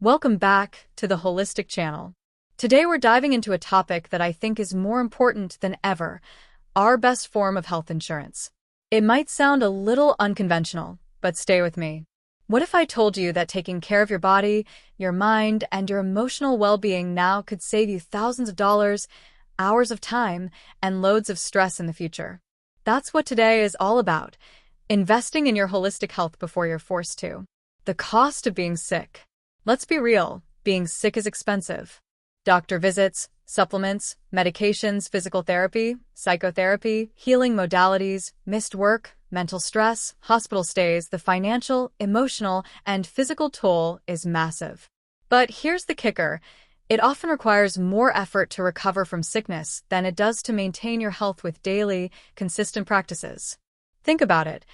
Welcome back to the Holistic Channel. Today we're diving into a topic that I think is more important than ever, our best form of health insurance. It might sound a little unconventional, but stay with me. What if I told you that taking care of your body, your mind, and your emotional well-being now could save you thousands of dollars, hours of time, and loads of stress in the future? That's what today is all about. Investing in your holistic health before you're forced to. The cost of being sick. Let's be real, being sick is expensive. Doctor visits, supplements, medications, physical therapy, psychotherapy, healing modalities, missed work, mental stress, hospital stays, the financial, emotional, and physical toll is massive. But here's the kicker. It often requires more effort to recover from sickness than it does to maintain your health with daily, consistent practices. Think about it.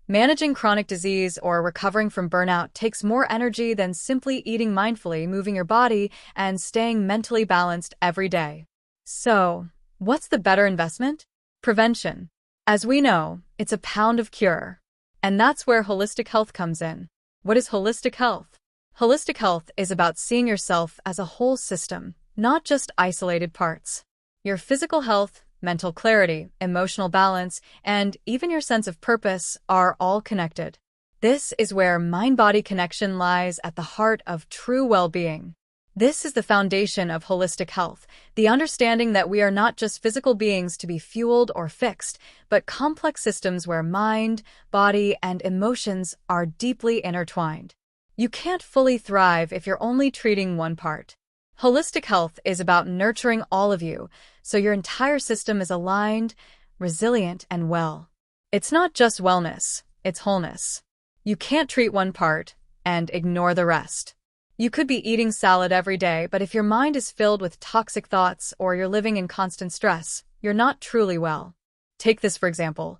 Managing chronic disease or recovering from burnout takes more energy than simply eating mindfully, moving your body, and staying mentally balanced every day. So, what's the better investment? Prevention. As we know, it's a pound of cure. And that's where holistic health comes in. What is holistic health? Holistic health is about seeing yourself as a whole system, not just isolated parts. Your physical health, mental clarity, emotional balance, and even your sense of purpose are all connected. This is where mind-body connection lies at the heart of true well-being. This is the foundation of holistic health, the understanding that we are not just physical beings to be fueled or fixed, but complex systems where mind, body, and emotions are deeply intertwined. You can't fully thrive if you're only treating one part. Holistic health is about nurturing all of you, so your entire system is aligned, resilient, and well. It's not just wellness, it's wholeness. You can't treat one part and ignore the rest. You could be eating salad every day, but if your mind is filled with toxic thoughts or you're living in constant stress, you're not truly well. Take this for example.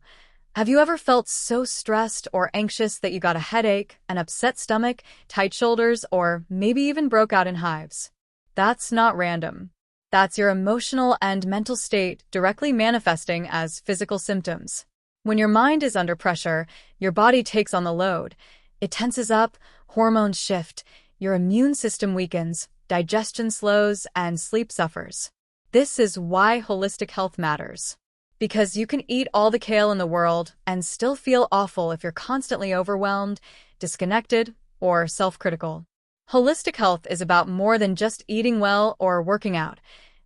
Have you ever felt so stressed or anxious that you got a headache, an upset stomach, tight shoulders, or maybe even broke out in hives? That's not random. That's your emotional and mental state directly manifesting as physical symptoms. When your mind is under pressure, your body takes on the load. It tenses up, hormones shift, your immune system weakens, digestion slows, and sleep suffers. This is why holistic health matters. Because you can eat all the kale in the world and still feel awful if you're constantly overwhelmed, disconnected, or self-critical. Holistic health is about more than just eating well or working out.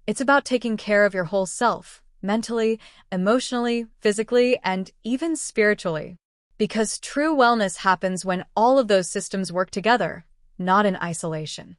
It's about taking care of your whole self, mentally, emotionally, physically, and even spiritually. Because true wellness happens when all of those systems work together, not in isolation.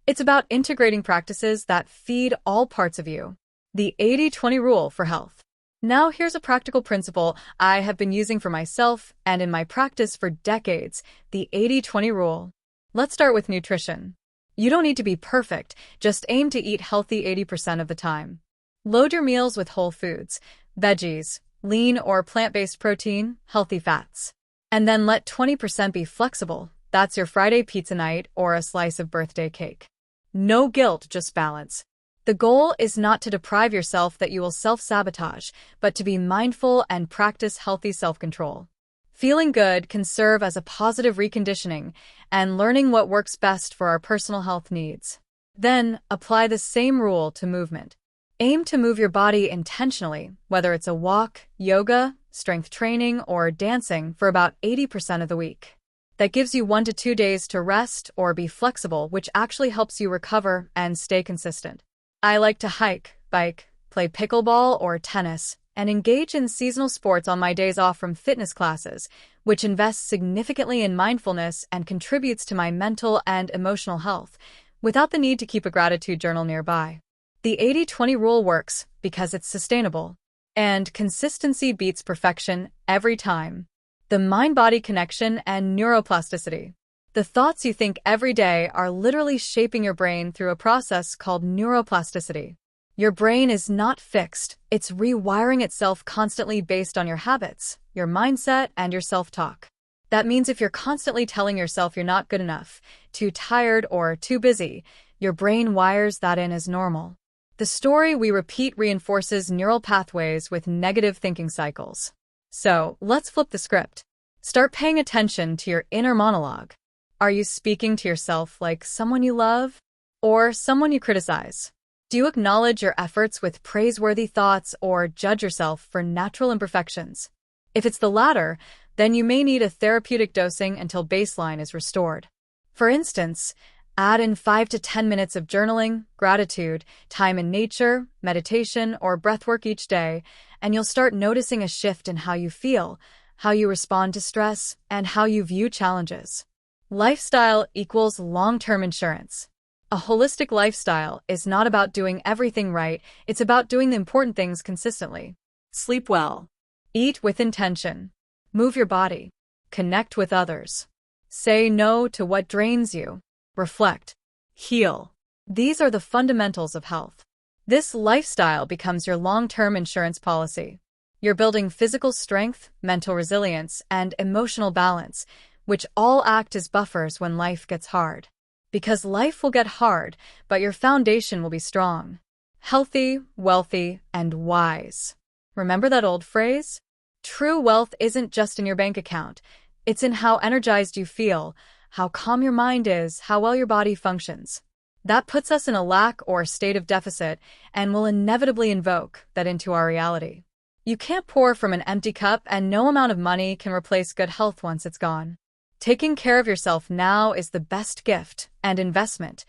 It's about integrating practices that feed all parts of you. The 80-20 rule for health. Now here's a practical principle I have been using for myself and in my practice for decades, the 80-20 rule. Let's start with nutrition. You don't need to be perfect, just aim to eat healthy 80% of the time. Load your meals with whole foods, veggies, lean or plant-based protein, healthy fats. And then let 20% be flexible. That's your Friday pizza night or a slice of birthday cake. No guilt, just balance. The goal is not to deprive yourself that you will self-sabotage, but to be mindful and practice healthy self-control. Feeling good can serve as a positive reconditioning and learning what works best for our personal health needs. Then, apply the same rule to movement. Aim to move your body intentionally, whether it's a walk, yoga, strength training, or dancing for about 80% of the week. That gives you 1 to 2 days to rest or be flexible, which actually helps you recover and stay consistent. I like to hike, bike, play pickleball or tennis, and engage in seasonal sports on my days off from fitness classes, which invests significantly in mindfulness and contributes to my mental and emotional health, without the need to keep a gratitude journal nearby. The 80-20 rule works because it's sustainable, and consistency beats perfection every time. The mind-body connection and neuroplasticity. The thoughts you think every day are literally shaping your brain through a process called neuroplasticity. Your brain is not fixed, it's rewiring itself constantly based on your habits, your mindset, and your self-talk. That means if you're constantly telling yourself you're not good enough, too tired, or too busy, your brain wires that in as normal. The story we repeat reinforces neural pathways with negative thinking cycles. So, let's flip the script. Start paying attention to your inner monologue. Are you speaking to yourself like someone you love or someone you criticize? Do you acknowledge your efforts with praiseworthy thoughts or judge yourself for natural imperfections? If it's the latter, then you may need a therapeutic dosing until baseline is restored. For instance, add in 5 to 10 minutes of journaling, gratitude, time in nature, meditation, or breathwork each day, and you'll start noticing a shift in how you feel, how you respond to stress, and how you view challenges. Lifestyle equals long-term insurance. A holistic lifestyle is not about doing everything right, it's about doing the important things consistently. Sleep well. Eat with intention. Move your body. Connect with others. Say no to what drains you. Reflect. Heal. These are the fundamentals of health. This lifestyle becomes your long-term insurance policy. You're building physical strength, mental resilience, and emotional balance, which all act as buffers when life gets hard. Because life will get hard, but your foundation will be strong. Healthy, wealthy, and wise. Remember that old phrase? True wealth isn't just in your bank account. It's in how energized you feel, how calm your mind is, how well your body functions. That puts us in a lack or state of deficit and will inevitably invoke that into our reality. You can't pour from an empty cup, and no amount of money can replace good health once it's gone. Taking care of yourself now is the best gift and investment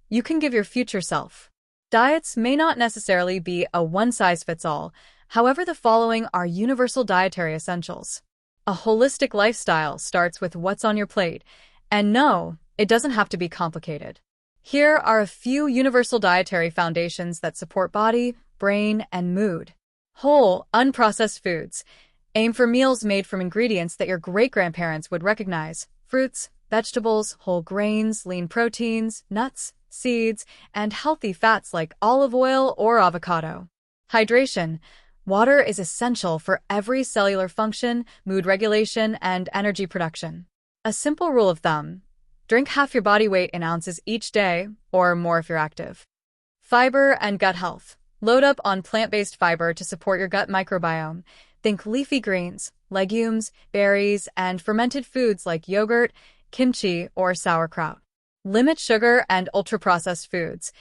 you can give your future self. Diets may not necessarily be a one-size-fits-all. However, the following are universal dietary essentials. A holistic lifestyle starts with what's on your plate, and no, it doesn't have to be complicated. Here are a few universal dietary foundations that support body, brain, and mood. Whole, unprocessed foods. Aim for meals made from ingredients that your great-grandparents would recognize: fruits, vegetables, whole grains, lean proteins, nuts, seeds, and healthy fats like olive oil or avocado. Hydration. Water is essential for every cellular function, mood regulation, and energy production. A simple rule of thumb: drink half your body weight in ounces each day, or more if you're active. Fiber and gut health. Load up on plant-based fiber to support your gut microbiome. Think leafy greens, legumes, berries, and fermented foods like yogurt, kimchi, or sauerkraut. Limit sugar and ultra-processed foods.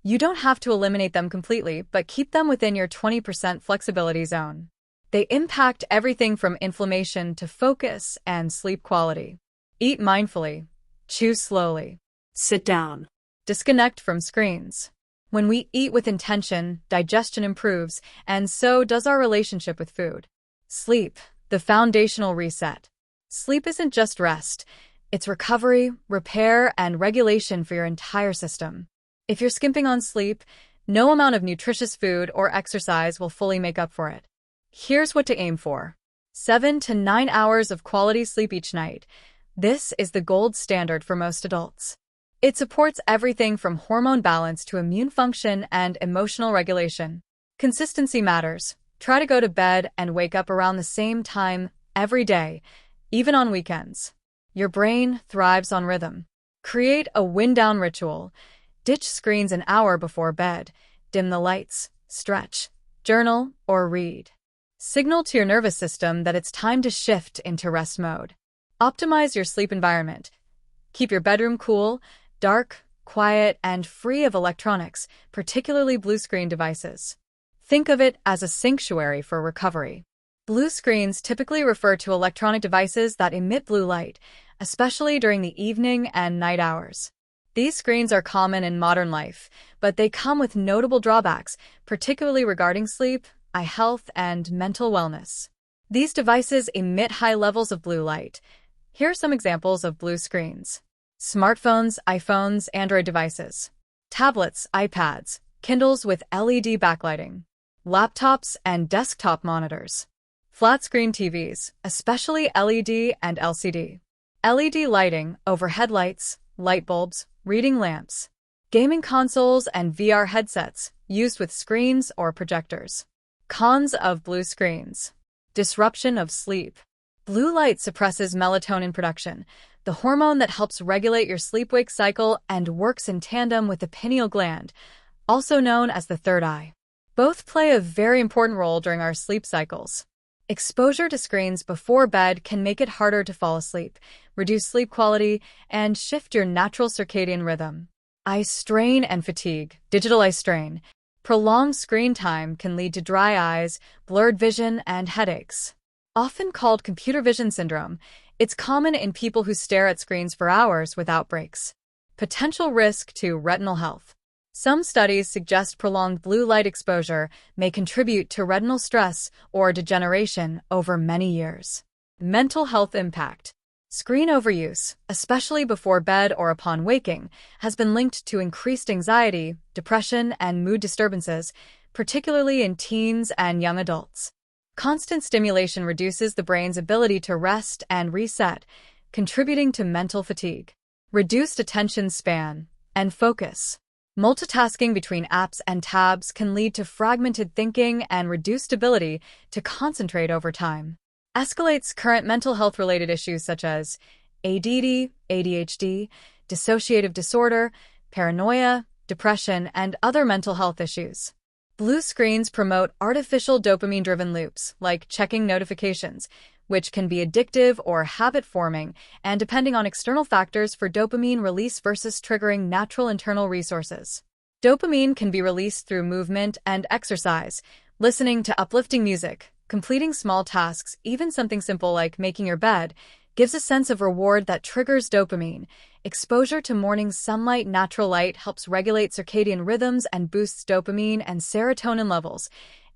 You don't have to eliminate them completely, but keep them within your 20% flexibility zone. They impact everything from inflammation to focus and sleep quality. Eat mindfully. Chew slowly. Sit down. Disconnect from screens. When we eat with intention, digestion improves, and so does our relationship with food. Sleep, the foundational reset. Sleep isn't just rest. It's recovery, repair, and regulation for your entire system. If you're skimping on sleep, no amount of nutritious food or exercise will fully make up for it. Here's what to aim for. 7 to 9 hours of quality sleep each night. This is the gold standard for most adults. It supports everything from hormone balance to immune function and emotional regulation. Consistency matters. Try to go to bed and wake up around the same time every day, even on weekends. Your brain thrives on rhythm. Create a wind-down ritual. Ditch screens an hour before bed. Dim the lights. Stretch. Journal or read. Signal to your nervous system that it's time to shift into rest mode. Optimize your sleep environment. Keep your bedroom cool, dark, quiet, and free of electronics, particularly blue screen devices. Think of it as a sanctuary for recovery. Blue screens typically refer to electronic devices that emit blue light, especially during the evening and night hours. These screens are common in modern life, but they come with notable drawbacks, particularly regarding sleep, eye health, and mental wellness. These devices emit high levels of blue light. Here are some examples of blue screens. Smartphones, iPhones, Android devices. Tablets, iPads, Kindles with LED backlighting. Laptops and desktop monitors. Flat-screen TVs, especially LED and LCD. LED lighting, overhead lights, light bulbs, reading lamps. Gaming consoles and VR headsets, used with screens or projectors. Cons of blue screens. Disruption of sleep. Blue light suppresses melatonin production, the hormone that helps regulate your sleep-wake cycle and works in tandem with the pineal gland, also known as the third eye. Both play a very important role during our sleep cycles. Exposure to screens before bed can make it harder to fall asleep, reduce sleep quality, and shift your natural circadian rhythm. Eye strain and fatigue, digital eye strain. Prolonged screen time can lead to dry eyes, blurred vision, and headaches. Often called computer vision syndrome, it's common in people who stare at screens for hours without breaks. Potential risk to retinal health. Some studies suggest prolonged blue light exposure may contribute to retinal stress or degeneration over many years. Mental health impact. Screen overuse, especially before bed or upon waking, has been linked to increased anxiety, depression, and mood disturbances, particularly in teens and young adults. Constant stimulation reduces the brain's ability to rest and reset, contributing to mental fatigue, reduced attention span, and focus. Multitasking between apps and tabs can lead to fragmented thinking and reduced ability to concentrate over time. Escalates current mental health-related issues such as ADD, ADHD, dissociative disorder, paranoia, depression, and other mental health issues. Blue screens promote artificial dopamine-driven loops, like checking notifications, which can be addictive or habit-forming, and depending on external factors for dopamine release versus triggering natural internal resources. Dopamine can be released through movement and exercise, listening to uplifting music, completing small tasks, even something simple like making your bed, gives a sense of reward that triggers dopamine. Exposure to morning sunlight, natural light helps regulate circadian rhythms and boosts dopamine and serotonin levels.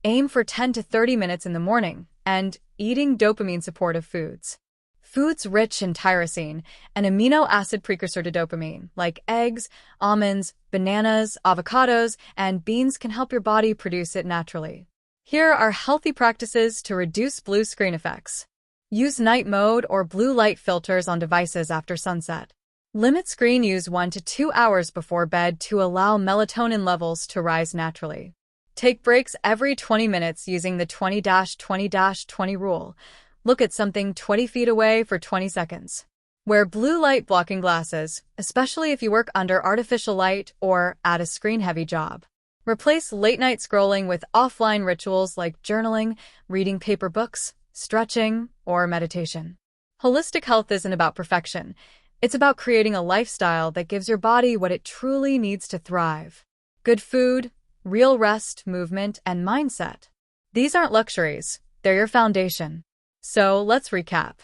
Aim for 10 to 30 minutes in the morning, and eating dopamine-supportive foods. Foods rich in tyrosine, an amino acid precursor to dopamine, like eggs, almonds, bananas, avocados, and beans can help your body produce it naturally. Here are healthy practices to reduce blue screen effects. Use night mode or blue light filters on devices after sunset. Limit screen use 1 to 2 hours before bed to allow melatonin levels to rise naturally. Take breaks every 20 minutes using the 20-20-20 rule. Look at something 20 feet away for 20 seconds. Wear blue light blocking glasses, especially if you work under artificial light or at a screen-heavy job. Replace late-night scrolling with offline rituals like journaling, reading paper books, stretching, or meditation. Holistic health isn't about perfection. It's about creating a lifestyle that gives your body what it truly needs to thrive. Good food, real rest, movement, and mindset. These aren't luxuries, they're your foundation. So let's recap.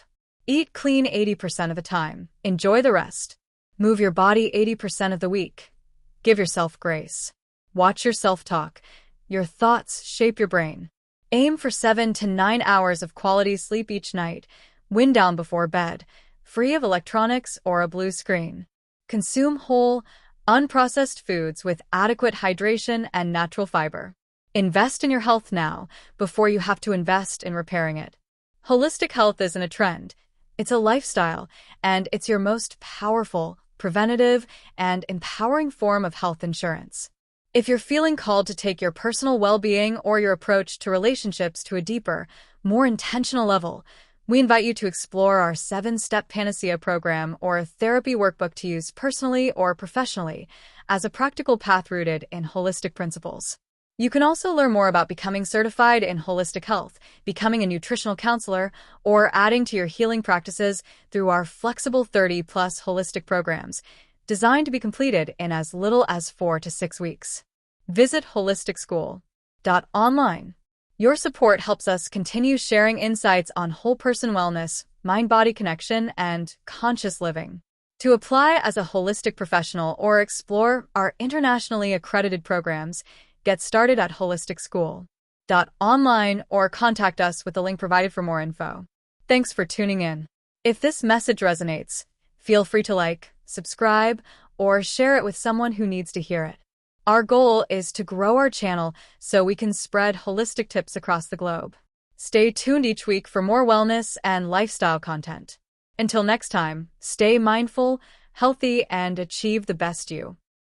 Eat clean 80% of the time. Enjoy the rest. Move your body 80% of the week. Give yourself grace. Watch your self-talk. Your thoughts shape your brain. Aim for 7 to 9 hours of quality sleep each night. Wind down before bed, free of electronics or a blue screen. Consume whole, unprocessed foods with adequate hydration and natural fiber. Invest in your health now before you have to invest in repairing it. Holistic health isn't a trend. It's a lifestyle, and it's your most powerful, preventative, and empowering form of health insurance. If you're feeling called to take your personal well-being or your approach to relationships to a deeper, more intentional level, we invite you to explore our 7-step Panacea program or therapy workbook to use personally or professionally as a practical path rooted in holistic principles. You can also learn more about becoming certified in holistic health, becoming a nutritional counselor, or adding to your healing practices through our flexible 30-plus holistic programs, designed to be completed in as little as 4 to 6 weeks. Visit holisticschool.online. Your support helps us continue sharing insights on whole person wellness, mind-body connection, and conscious living. To apply as a holistic professional or explore our internationally accredited programs, get started at holisticschool.online or contact us with the link provided for more info. Thanks for tuning in. If this message resonates, feel free to like, subscribe, or share it with someone who needs to hear it. Our goal is to grow our channel so we can spread holistic tips across the globe. Stay tuned each week for more wellness and lifestyle content. Until next time, stay mindful, healthy, and achieve the best you.